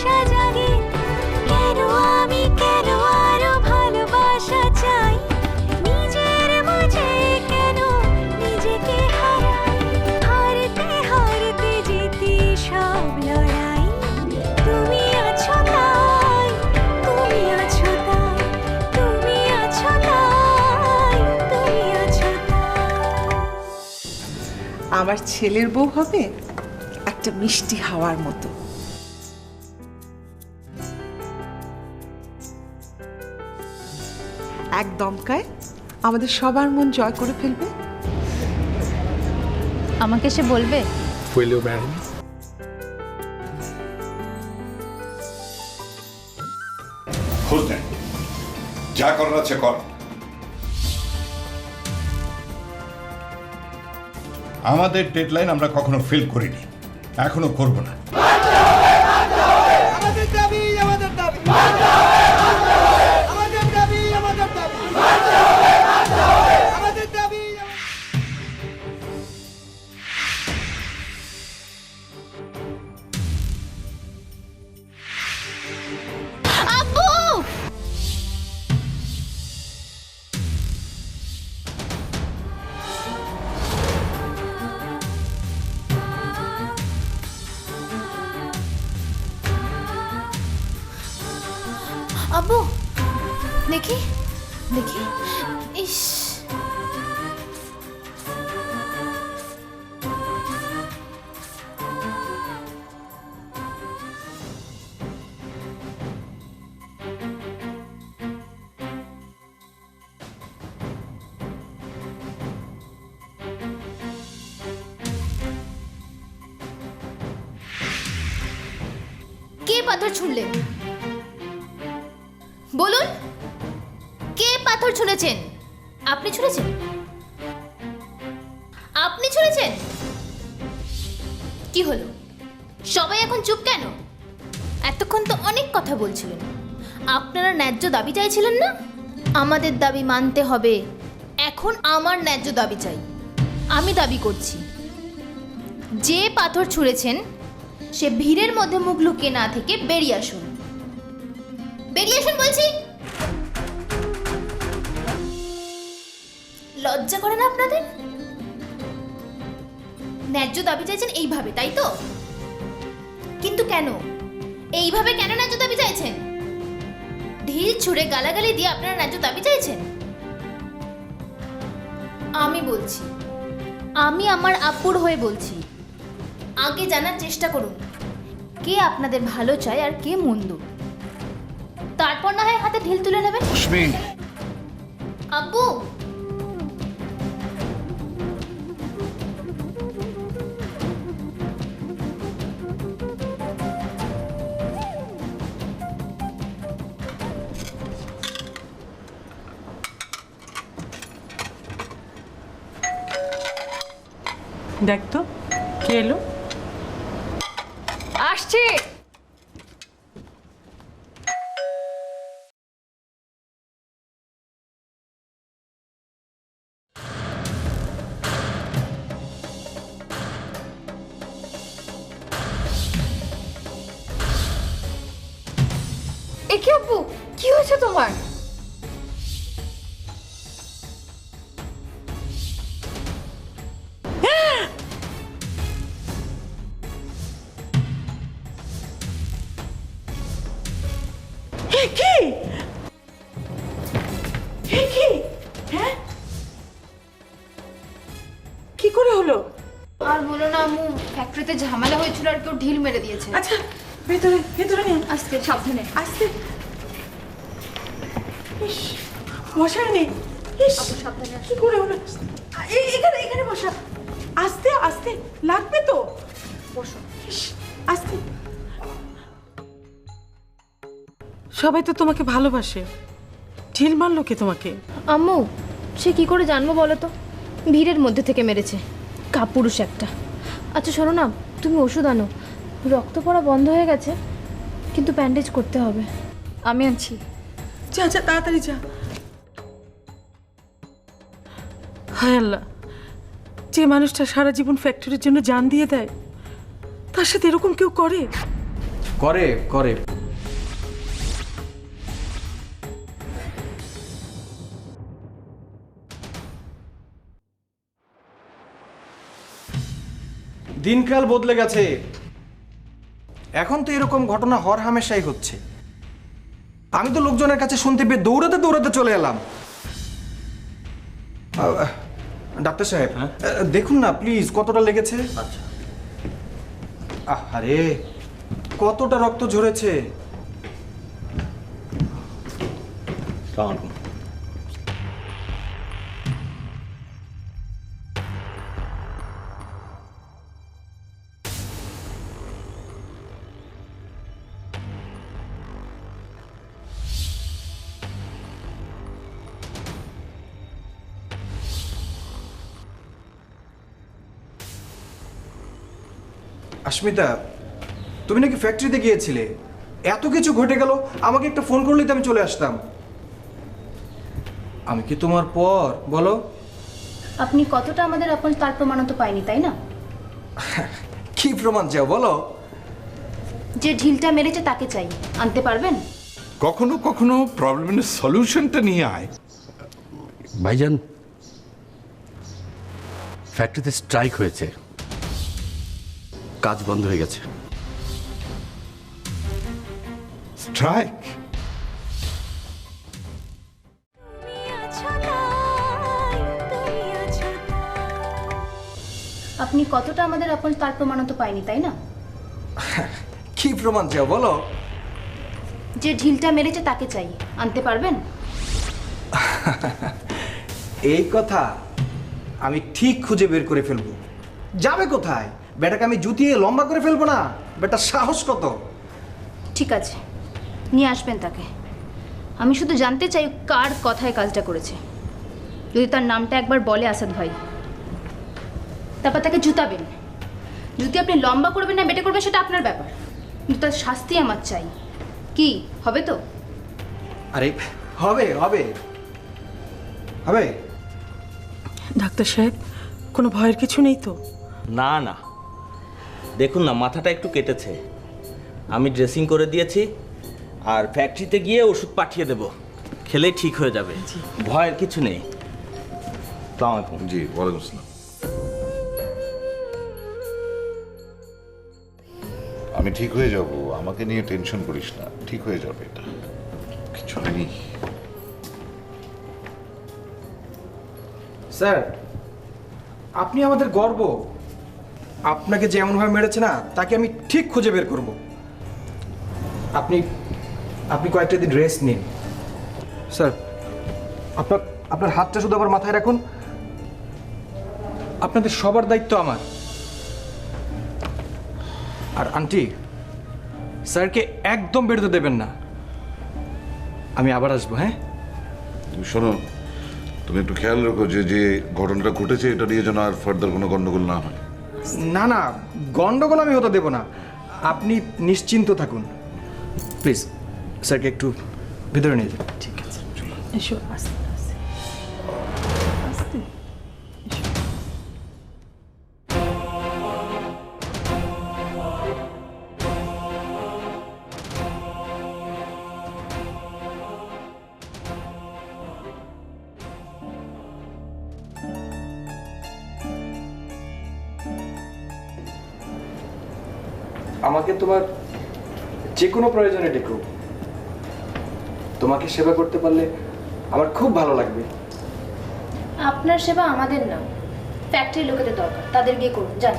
আশা জাগে, কেন আমি কেন আরো ভালোবাসা চাই, নিজের মাঝে কেন নিজেকে হারাই, হারতে হারতে জিতি সব লড়াই, তুমি আছো তাই, তুমি আছো তাই, তুমি আছো তাই, তুমি আছো তাই। আমার ছেলের বউ হবে একটা মিষ্টি হাওয়ার মতো। এক দমকায় আমাদের সবার মন জয় করে ফেলবে। আমাকে সে বলবে Will you marry me? খোঁজ নেন, যা করার আছে কর। আমাদের ডেডলাইন আমরা কখনো ফেল করিনি, এখনো করব না। আমাদের দাবি আমাদের দাবি আমাদের দাবি আমাদের দাবি আমাদের দাবি। আব্বু! আব্বু দেখি দেখি, ইস কে পাথর ছুঁড়লেন? বলুন, কে পাথর ছুঁড়েছেন? আপনি ছুঁড়েছেন? আপনি ছুঁড়েছেন? কি হলো, সবাই এখন চুপ কেন? এতক্ষণ তো অনেক কথা বলছিলেন। আপনারা ন্যায্য দাবি চাইছিলেন না? আমাদের দাবি মানতে হবে। এখন আমার ন্যায্য দাবি চাই। আমি দাবি করছি, যে পাথর ছুঁড়েছেন সে ভিড়ের মধ্যে মুখ লুকিয়ে না থেকে বেরিয়ে আসুন। বেরিয়ে আসুন বলছি। লজ্জা করে না আপনাদের? ন্যায্য দাবি চাইছেন এইভাবে, তাই তো? কিন্তু কেন এইভাবে, কেন ন্যায্য দাবি চাইছেন? ঢিল ছুঁড়ে গালাগালি দিয়ে আপনারা ন্যায্য দাবি চাইছেন? আমি বলছি, আমি আমার আপুর হয়ে বলছি, আগে জানার চেষ্টা করুন কে আপনাদের ভালো চায় আর কে মন্দ। তারপর না হয় হাতে ঢিল তুলে নেবেন। আব্বু! দেখ তো কে এলো। আসছে। একে আব্বু, কি হয়েছে তোমার? কি হ্যাঁ, কি করে হলো? আর বলো না আম্মু, ফ্যাক্টরিতে ঝামেলা হয়েছিল আর কেউ ঢিল মেরে দিয়েছে। আচ্ছা ভেতরে ভেতরে নিন। আস্তে, সাবধানে। আস্তে। ইস, মশাই নেই। ইস, সাবধানে কি করে হলো? এখানে এখানে বসা। আস্তে আস্তে, লাগবে তো। বসো। ইস, আস্তে। সবাই তো তোমাকে ভালোবাসে, ঢিল মারলো কে তোমাকে? আম্মু, সে কি করে জানবো বলো তো? ভিড়ের মধ্যে থেকে মেরেছে, কাপুরুষ একটা। আচ্ছা শোনো না, তুমি ওষুধ আনো। রক্ত পড়া বন্ধ হয়ে গেছে, কিন্তু ব্যান্ডেজ করতে হবে। আমি আছি। যা যা, তাড়াতাড়ি যা। হায় আল্লাহ, যে মানুষটা সারা জীবন ফ্যাক্টরির জন্য জান দিয়ে দেয়, তার সাথে এরকম কেউ করে? করে করে দিনকাল বদলে গেছে। এখন তো এরকম ঘটনা হর হামেশাই হচ্ছে। আমি তো লোকজনের কাছে শুনতে পেয়ে দৌড়াতে দৌড়াতে চলে এলাম। ডাক্তার সাহেব, দেখুন না প্লিজ কতটা লেগেছে। আচ্ছা, আরে কতটা রক্ত ঝরেছে। আসসালামু আলাইকুম। আস্মিতা, তুমি নাকি ফ্যাক্টরিতে গিয়েছিলে? এত কিছু ঘটে গেল, আমাকে একটা ফোন করলেই তো আমি চলে আসতাম। আমি কি তোমার পর বলো? আপনি কতটা আমাদের আপন তার প্রমাণও তো পাইনি, তাই না? কি প্রমাণ চাও বলো? যে ঢিলটা মেরেছে তাকে চাই, আনতে পারবেন? কখনো কখনো প্রবলেমের সলিউশনটা নিয়ে আয়। ভাইজান, ফ্যাক্টরিতে স্ট্রাইক হয়েছে, কাজ বন্ধ হয়ে গেছে। স্ট্রাইক? তুমি আছো তাই, তুমি আছো তাই। আপনি কতটা আমাদের আপন তার প্রমাণও তো পাইনি, তাই না? কি প্রমাণ চাও বলো? যে ঢিলটা মেরেছে তাকে চাই, আনতে পারবেন? এই কথা আমি ঠিক খুঁজে বের করে ফেলবো। যাবে কোথায়? বেটাকে আমি জুতিয়ে লম্বা করে ফেলবো না? বেটা সাহস কত! ঠিক আছে, নিয়ে আসবেন তাকে। আমি শুধু জানতে চাই কার কথায় কাজটা করেছে। যদি তার নামটা একবার বলে আসাদ ভাই, তারপর তাকে জুতাবেন। যদি আপনি লম্বা করবেন না বেটে করবেন সেটা আপনার ব্যাপার, কিন্তু তার শাস্তি আমার চাই। কি হবে তো? আরে হবে হবে হবে। ডাক্তার সাহেব, কোনো ভয়ের কিছু নেই তো? না না, দেখুন না, মাথাটা একটু কেটেছে। আমি ড্রেসিং করে দিয়েছি, আর ফ্যাক্টরিতে গিয়ে ওষুধ পাঠিয়ে দেব, খেলেই ঠিক হয়ে যাবে। ভয়ের কিছু নেই। আসসালামু আলাইকুম। জি, ওয়ালাইকুম আসসালাম। আমি ঠিক হয়ে যাব, আমাকে নিয়ে টেনশন করিস না, ঠিক হয়ে যাবে, এটা কিছু নেই। স্যার, আপনি আমাদের গর্ব। আপনাকে যেমনভাবে মেরেছে না, তাকে আমি ঠিক খুঁজে বের করব। আপনি আপনি কয়েকটা দিন রেস্ট নিন। স্যার, আপনার আপনার হাতটা শুধু আমার মাথায় রাখুন। আপনাদের সবার দায়িত্ব আমার। আর আন্টি, স্যারকে একদম বেরোতে দেবেন না। আমি আবার আসবো। হ্যাঁ, তুমি শোনো, তুমি একটু খেয়াল রাখো যে যে ঘটনাটা ঘটেছে এটা নিয়ে যেন আর ফার্দার কোনো গন্ডগোল না হয়। না না, গন্ডগোল আমি হতে দেব না। আপনি নিশ্চিন্ত থাকুন। প্লিজ স্যারকে একটু ভিতরে নিয়ে যান। ঠিক আছে, এসো আস্তে আস্তে আস্তে। আমাকে তোমার যে কোনো প্রয়োজনে ডেকো। তোমাকে সেবা করতে পারলে আমার খুব ভালো লাগবে। আপনার সেবা আমাদের না, ফ্যাক্টরি লোকেদের দরকার, তাদের গিয়ে করুন, যান।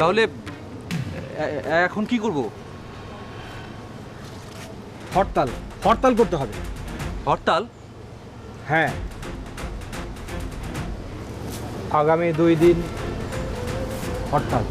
তাহলে এখন কি করব? হরতাল হরতাল করতে হবে। হরতাল? হ্যাঁ, আগামী 2 দিন হরতাল।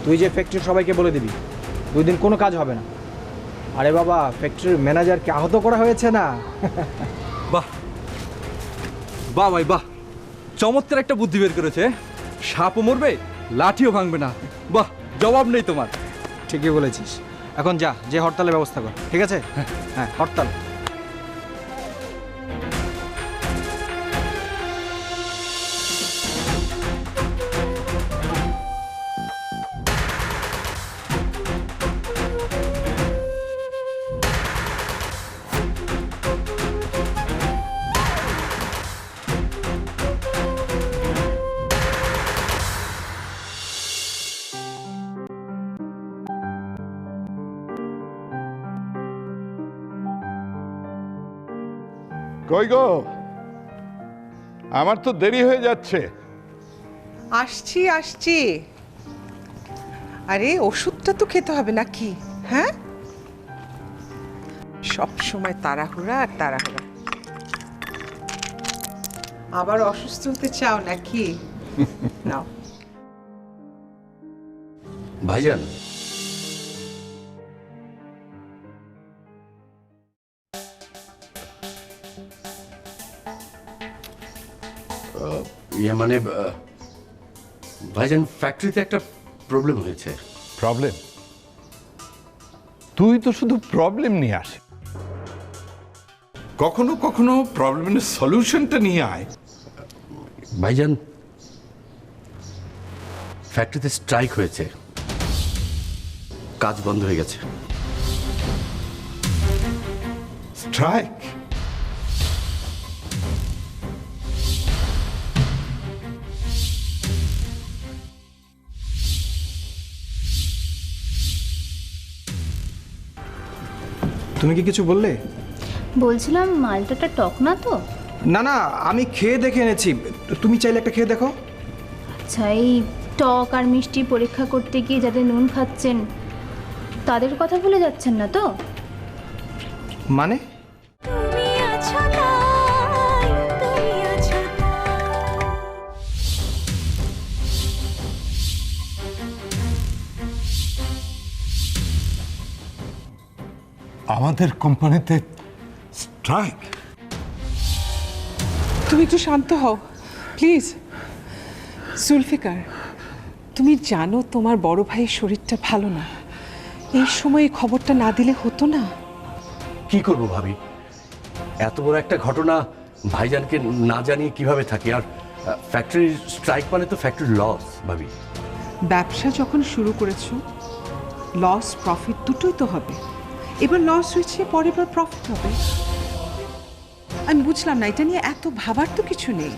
তুই যে ফ্যাক্টরির সবাইকে বলে দিবি 2 দিন কোনো কাজ হবে না। আরে বাবা, ফ্যাক্টরির ম্যানেজারকে আহত করা হয়েছে না? বাহ, বাহ ভাই বাহ, চমৎকার একটা বুদ্ধি বের করেছে। সাপও মরবে, লাঠিও ভাঙবে না। বাহ, জবাব নেই তোমার। ঠিকই বলেছিস। এখন যা, যে হরতালের ব্যবস্থা কর, ঠিক আছে? হ্যাঁ, হরতাল। কই গো, আমার তো দেরি হয়ে যাচ্ছে। আসছি আসছি। আরে ওষুধটা তো খেতে হবে নাকি? হ্যাঁ, সব সময় তাড়াহুড়া আর তাড়াহুড়া। আবার অসুস্থ হতে চাও নাকি? নাও। ভাইজান, মানে ভাইজান, ফ্যাক্টরিতে একটা প্রবলেম হয়েছে। প্রবলেম? তুই তো শুধু প্রবলেম নিয়ে আসে, কখনো কখনো প্রবলেমের সলিউশনটা নিয়ে আয়। ভাইজান, ফ্যাক্টরিতে স্ট্রাইক হয়েছে, কাজ বন্ধ হয়ে গেছে। স্ট্রাইক? তুমি কি কিছু বললে? বলছিলাম মালটাটা টক না তো? না না, আমি খেয়ে দেখে এনেছি, তুমি চাইলে একটা খেয়ে দেখো। আচ্ছা, এই টক আর মিষ্টি পরীক্ষা করতে গিয়ে যাদের নুন খাচ্ছেন তাদের কথা ভুলে যাচ্ছেন না তো? মানে? তুমি আছো তাই, তুমি আছো তাই। আমাদের কোম্পানিতে স্ট্রাইক? তুমি একটু শান্ত হও প্লিজ। জুলফিকার, তুমি জানো তোমার বড় ভাইয়ের শরীরটা ভালো না। এই সময় খবরটা না দিলে হতো না? কি করব ভাবি, এত বড় একটা ঘটনা ভাইজানকে না জানিয়ে কিভাবে থাকি? আর ফ্যাক্টরির স্ট্রাইক মানে তো ফ্যাক্টরির লস ভাবি। ব্যবসা যখন শুরু করেছো, লস প্রফিট দুটোই তো হবে। এবার লস হয়েছে, পরের বার প্রফিট হবে। আমি বুঝলাম না, এটা নিয়ে এত ভাবার তো কিছু নেই।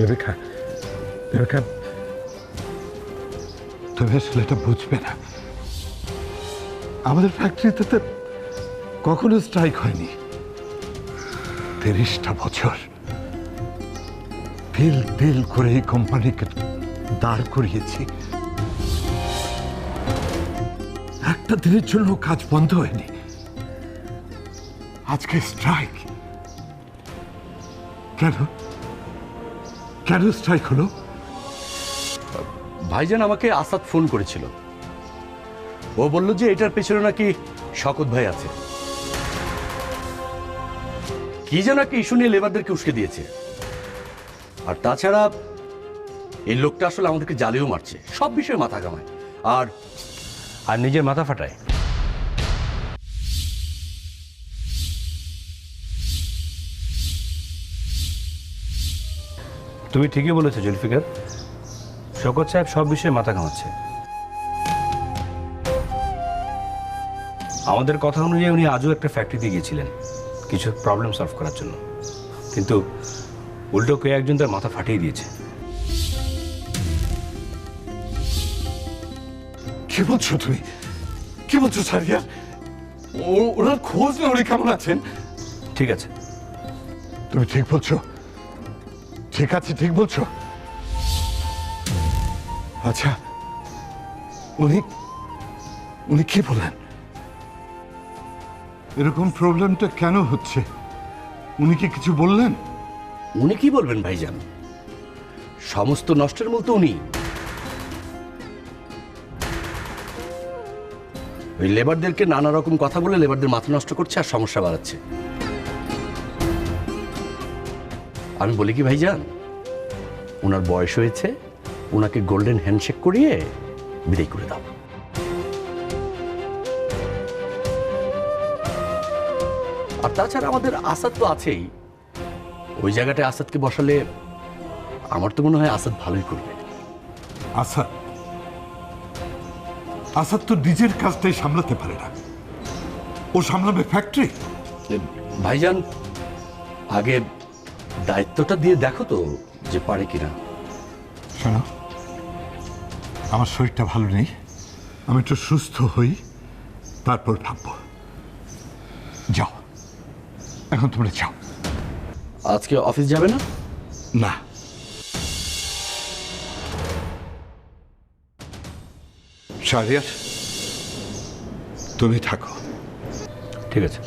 রেবেকা, রেবেকা, তুমি আসলে এটা বুঝবে না। আমাদের ফ্যাক্টরিতে তো কখনো স্ট্রাইক হয়নি। 30টা বছর তিল তিল করে এই কোম্পানিকে দাঁড় করিয়েছি, একটা দিনের জন্য কাজ বন্ধ হয়নি। আজকে স্ট্রাইক কেন? কেন স্ট্রাইক হলো? ভাইজান আমাকে আসাদ ফোন করেছিল, ও বলল যে এটার পেছনে নাকি শকত ভাই আছে। কি যেন একটা ইস্যু নিয়ে লেবারদেরকে উস্কে দিয়েছে। আর তাছাড়া এই লোকটা আসলে আমাদেরকে জ্বালিয়েও মারছে, সব বিষয়ে মাথা ঘামায় আর আর নিজের মাথা ফাটায়। তুমি ঠিকই বলেছো জুলফিকার, শওকত সাহেব সব বিষয়ে মাথা ঘামাচ্ছে। আমাদের কথা অনুযায়ী উনি আজও একটা ফ্যাক্টরিতে গিয়েছিলেন কিছু প্রবলেম সলভ করার জন্য, কিন্তু উল্টো কেউ একজন তার মাথা ফাটিয়ে দিয়েছে। কি বলছো তুমি? কি বলছো সারিয়া? ওনার খোঁজ নেই, উনি কেমন আছেন? ঠিক আছে, তুমি ঠিক বলছো? ঠিক আছে, ঠিক বলছো? আচ্ছা, উনি উনি কি বলেন? এরকম প্রবলেমটা কেন হচ্ছে উনি কি কিছু বললেন? উনি কি বলবেন ভাইজান, সমস্ত নষ্টের মূল তো উনি। ওই লেবারদেরকে নানা রকম কথা বলে লেবারদের মাথা নষ্ট করছে আর সমস্যা বাড়াচ্ছে। আমি বলি কি ভাইজান, ওনার বয়স হয়েছে, ওনাকে গোল্ডেন হ্যান্ডশেক করিয়ে বিদায় করে দাও। আর তাছাড়া আমাদের আসাদ তো আছেই, ওই জায়গাটায় আসাদকে বসালে আমার তো মনে হয় আসাদ ভালোই করবে। আসাদ আসাদ তো নিজের কাজটাই সামলাতে পারে না, ও সামলাবে ফ্যাক্টরি। ভাইজান আগে দায়িত্বটা দিয়ে দেখো তো যে পারে কিনা। শোনো, আমার শরীরটা ভালো নেই, আমি একটু সুস্থ হই, তারপর ভাববো। যাও, এখন তোমরা যাও। আজকে অফিস যাবে না? না, শাহরিয়ার তুমি থাকো। ঠিক আছে।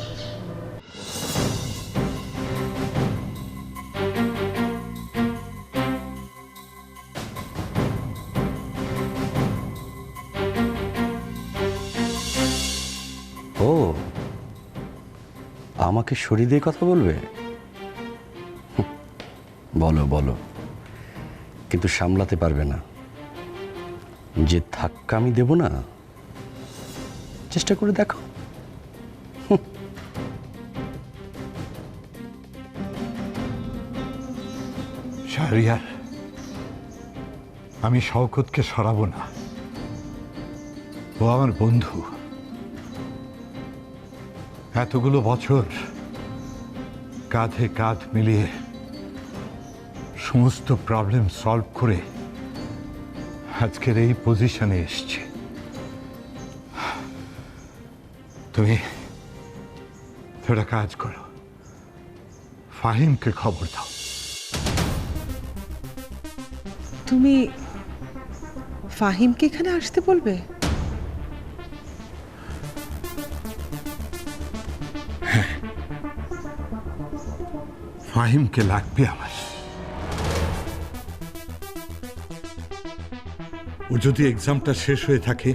ও, আমাকে সরিয়ে দিয়ে কথা বলবে? হুঁ, বলো বলো, কিন্তু সামলাতে পারবে না। যে ধাক্কা আমি দেব না, চেষ্টা করে দেখো। শাহরিয়ার, আমি শওকতকে সরাবো না, ও আমার বন্ধু। এতগুলো বছর কাঁধে কাঁধ মিলিয়ে সমস্ত প্রবলেম সলভ করে আজকের এই পজিশনে এসছে। তুমি একটা কাজ করো, ফাহিমকে খবর দাও। তুমি ফাহিমকে এখানে আসতে বলবে? ফাহিমকে লাগবে আমার। ও যদি এক্সামটা শেষ হয়ে থাকে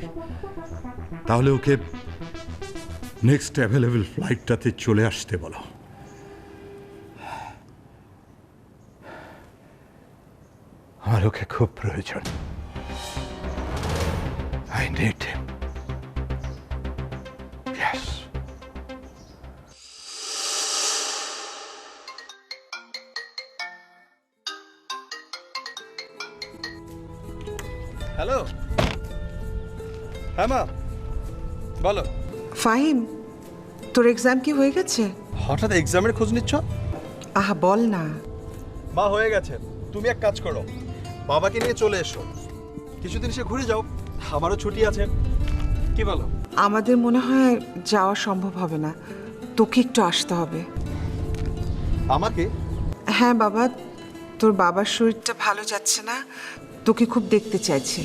তাহলে ওকে নেক্সট অ্যাভেলেবল ফ্লাইটটাতে চলে আসতে বলো। আমার ওকে খুব প্রয়োজন। I need him. Yes. Hello, হ্যাঁ মা বলো। ফাহিম, তোর এক্সাম কি হয়ে গেছে? হঠাৎ এক্সামের খোঁজ নিচ্ছ? আহা বল না। মা হয়ে গেছে, তুমি এক কাজ করো, বাবাকে নিয়ে চলে এসো, কিছুদিন এসে ঘুরে যাও, আমারও ছুটি আছে। কি বলো? আমাদের মনে হয় যাওয়া সম্ভব হবে না, তোকে একটু আসতে হবে। আমাকে? হ্যাঁ বাবা, তোর বাবার শরীরটা ভালো যাচ্ছে না, তোকে খুব দেখতে চাইছে।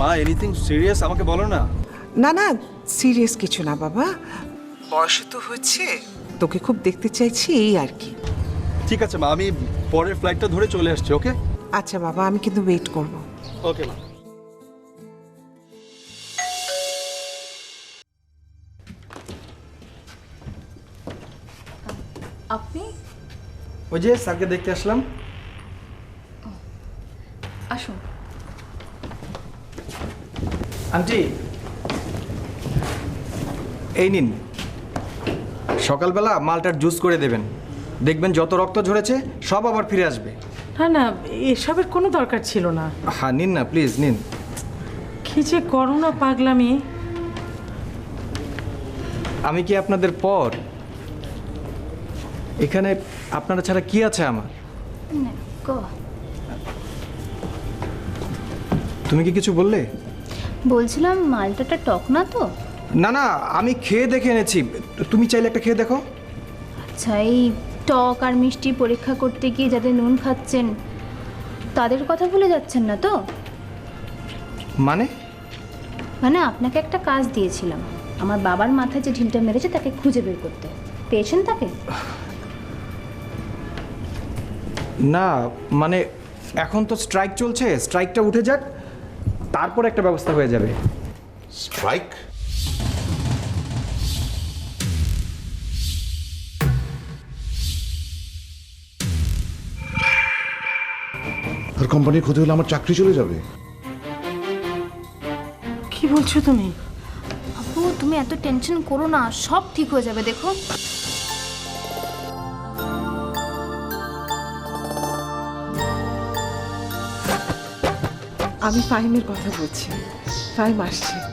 মা এনিথিং সিরিয়াস আমাকে বলো না। না না, সিরিয়াস কিছু না বাবা, বয়স তো হচ্ছে, তোকে খুব দেখতে চাইছি, এই আর কি। ঠিক আছে মা, আমি পরের ফ্লাইটটা ধরে চলে আসছি। ওকে? আচ্ছা বাবা, আমি কিন্তু ওয়েট করব। ওকে মা। আপনি? ওই যে স্যারকে দেখতে আসলাম। আসুন। আন্টি এই নিন, সকালবেলা মালটার জুস করে দেবেন, দেখবেন যত রক্ত ঝরেছে সব আবার ফিরে আসবে। না না, এসবের কোনো দরকার ছিল না। হ্যাঁ নিন না প্লিজ নিন। কি যে করো না পাগলামি। আমি কি আপনাদের পর? এখানে আপনারা ছাড়া কি আছে আমার? তুমি কি কিছু বললে? বলছিলাম মালটাটা টক না তো? না না, আমি খেয়ে দেখে এনেছি, তুমি চাইলে একটা খেয়ে দেখো। আচ্ছা, এই টক আর মিষ্টি পরীক্ষা করতে গিয়ে যাদের নুন খাচ্ছেন তাদের কথা ভুলে যাচ্ছেন না তো? মানে? মানে আপনাকে একটা কাজ দিয়েছিলাম, আমার বাবার মাথায় যে ঢিলটা মেরেছে তাকে খুঁজে বের করতে। পেয়েছেন তাকে? না মানে এখন তো স্ট্রাইক চলছে, স্ট্রাইকটা উঠে যাক, তারপর একটা ব্যবস্থা হয়ে যাবে। স্ট্রাইক? কোম্পানির ক্ষতি হলে আমার চাকরি চলে যাবে। কি বলছো তুমি? আপু তুমি এত টেনশন করো না, সব ঠিক হয়ে যাবে দেখো। আমি ফাহিমের কথা বলছি। ফাহিম আসছে।